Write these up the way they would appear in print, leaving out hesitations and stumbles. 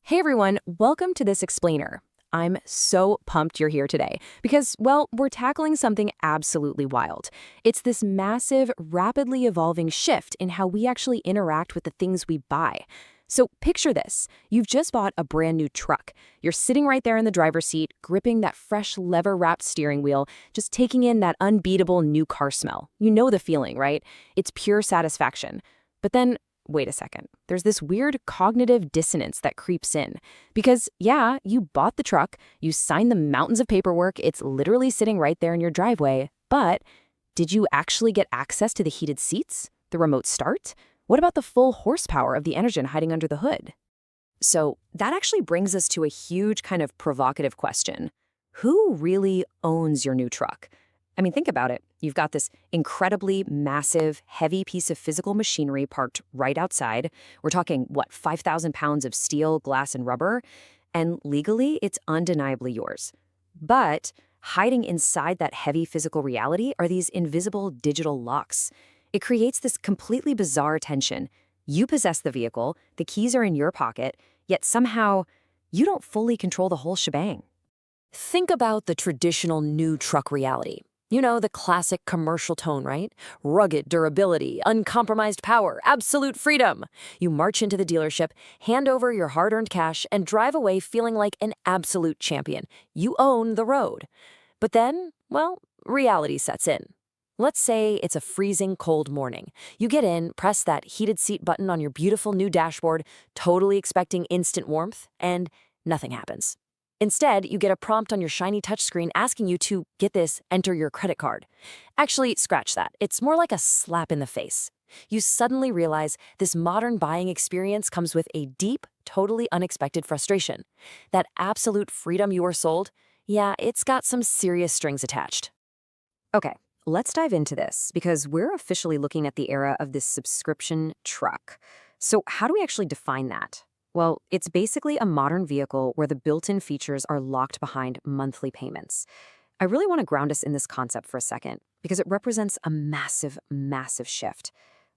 Hey everyone, welcome to this explainer. I'm so pumped you're here today because, well, we're tackling something absolutely wild. It's this massive, rapidly evolving shift in how we actually interact with the things we buy. So picture this. You've just bought a brand new truck. You're sitting right there in the driver's seat, gripping that fresh leather-wrapped steering wheel, just taking in that unbeatable new car smell. You know the feeling, right? It's pure satisfaction. But then wait a second. There's this weird cognitive dissonance that creeps in. Because, yeah, you bought the truck, you signed the mountains of paperwork, it's literally sitting right there in your driveway, but did you actually get access to the heated seats? The remote start? What about the full horsepower of the engine hiding under the hood? So that actually brings us to a huge kind of provocative question. Who really owns your new truck? I mean, think about it. You've got this incredibly massive, heavy piece of physical machinery parked right outside. We're talking, what, 5,000 pounds of steel, glass, and rubber? And legally, it's undeniably yours. But hiding inside that heavy physical reality are these invisible digital locks. It creates this completely bizarre tension. You possess the vehicle, the keys are in your pocket, yet somehow you don't fully control the whole shebang. Think about the traditional new truck reality. You know, the classic commercial tone, right? Rugged durability, uncompromised power, absolute freedom. You march into the dealership, hand over your hard-earned cash, and drive away feeling like an absolute champion. You own the road. But then, well, reality sets in. Let's say it's a freezing cold morning. You get in, press that heated seat button on your beautiful new dashboard, totally expecting instant warmth, and nothing happens. Instead, you get a prompt on your shiny touchscreen asking you to, get this, enter your credit card. Actually, scratch that. It's more like a slap in the face. You suddenly realize this modern buying experience comes with a deep, totally unexpected frustration. That absolute freedom you were sold, yeah, it's got some serious strings attached. Okay, let's dive into this because we're officially looking at the era of this subscription truck. So how do we actually define that? Well, it's basically a modern vehicle where the built-in features are locked behind monthly payments. I really want to ground us in this concept for a second because it represents a massive, massive shift.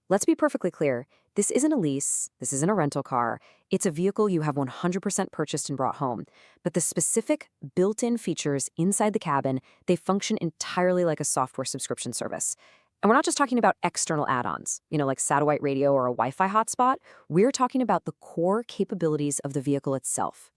Let's be perfectly clear. This isn't a lease. This isn't a rental car. It's a vehicle you have 100% purchased and brought home. But the specific built-in features inside the cabin, they function entirely like a software subscription service. And we're not just talking about external add-ons, like satellite radio or a Wi-Fi hotspot. We're talking about the core capabilities of the vehicle itself.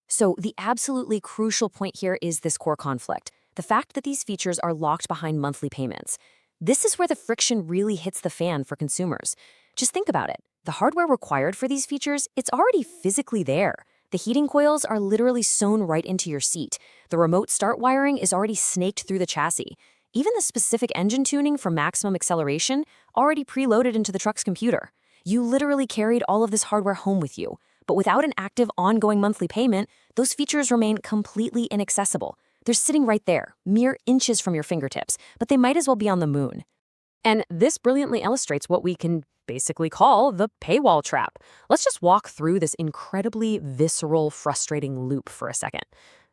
So the absolutely crucial point here is this core conflict. The fact that these features are locked behind monthly payments. This is where the friction really hits the fan for consumers. Just think about it. The hardware required for these features, it's already physically there. The heating coils are literally sewn right into your seat. The remote start wiring is already snaked through the chassis. Even the specific engine tuning for maximum acceleration already preloaded into the truck's computer. You literally carried all of this hardware home with you. But without an active, ongoing monthly payment, those features remain completely inaccessible. They're sitting right there, mere inches from your fingertips, but they might as well be on the moon. And this brilliantly illustrates what we can basically call the paywall trap. Let's just walk through this incredibly visceral, frustrating loop for a second.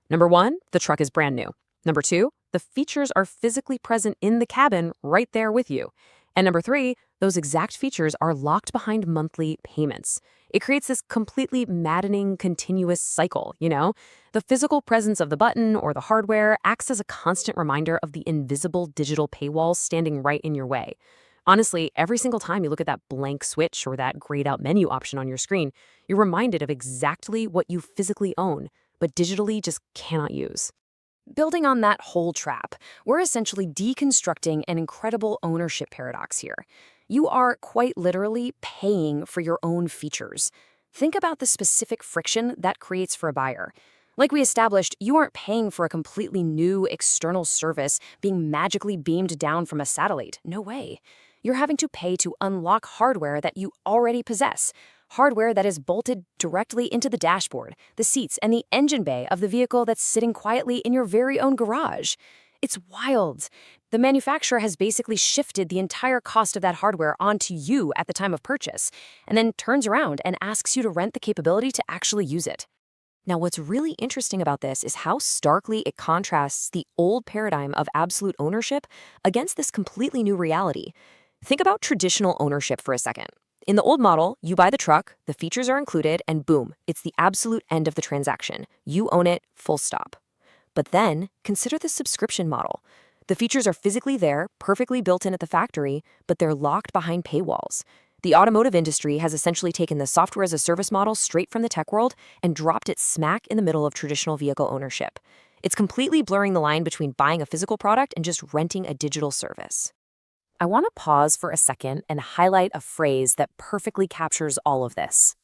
Number one, the truck is brand new. Number two, the features are physically present in the cabin right there with you. And number three, those exact features are locked behind monthly payments. It creates this completely maddening, continuous cycle, The physical presence of the button or the hardware acts as a constant reminder of the invisible digital paywall standing right in your way. Honestly, every single time you look at that blank switch or that grayed out menu option on your screen, you're reminded of exactly what you physically own, but digitally just cannot use. Building on that whole trap, we're essentially deconstructing an incredible ownership paradox here. You are quite literally paying for your own features. Think about the specific friction that creates for a buyer. Like we established, you aren't paying for a completely new external service being magically beamed down from a satellite. No way. You're having to pay to unlock hardware that you already possess. Hardware that is bolted directly into the dashboard, the seats, and the engine bay of the vehicle that's sitting quietly in your very own garage. It's wild. The manufacturer has basically shifted the entire cost of that hardware onto you at the time of purchase, and then turns around and asks you to rent the capability to actually use it. Now, what's really interesting about this is how starkly it contrasts the old paradigm of absolute ownership against this completely new reality. Think about traditional ownership for a second. In the old model, you buy the truck, the features are included, and boom, it's the absolute end of the transaction. You own it, full stop. But then, consider the subscription model. The features are physically there, perfectly built in at the factory, but they're locked behind paywalls. The automotive industry has essentially taken the software as a service model straight from the tech world and dropped it smack in the middle of traditional vehicle ownership. It's completely blurring the line between buying a physical product and just renting a digital service. I want to pause for a second and highlight a phrase that perfectly captures all of this: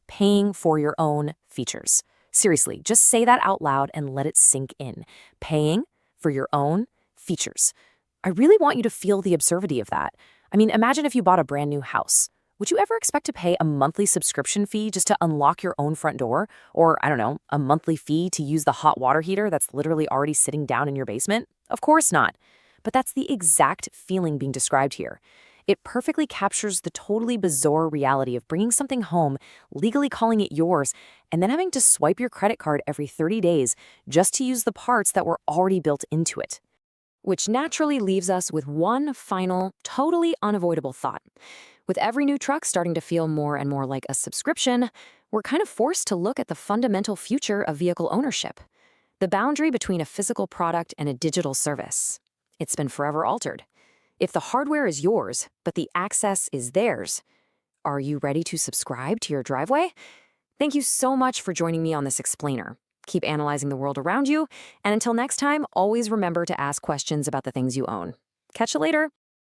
paying for your own features. Seriously, just say that out loud and let it sink in. Paying for your own features. I really want you to feel the absurdity of that. I mean, imagine if you bought a brand new house. Would you ever expect to pay a monthly subscription fee just to unlock your own front door? Or, I don't know, a monthly fee to use the hot water heater that's literally already sitting down in your basement? Of course not. But that's the exact feeling being described here. It perfectly captures the totally bizarre reality of bringing something home, legally calling it yours, and then having to swipe your credit card every 30 days just to use the parts that were already built into it. Which naturally leaves us with one final, totally unavoidable thought. With every new truck starting to feel more and more like a subscription, we're kind of forced to look at the fundamental future of vehicle ownership, the boundary between a physical product and a digital service. It's been forever altered. If the hardware is yours, but the access is theirs, are you ready to subscribe to your driveway? Thank you so much for joining me on this explainer. Keep analyzing the world around you, and until next time, always remember to ask questions about the things you own. Catch you later.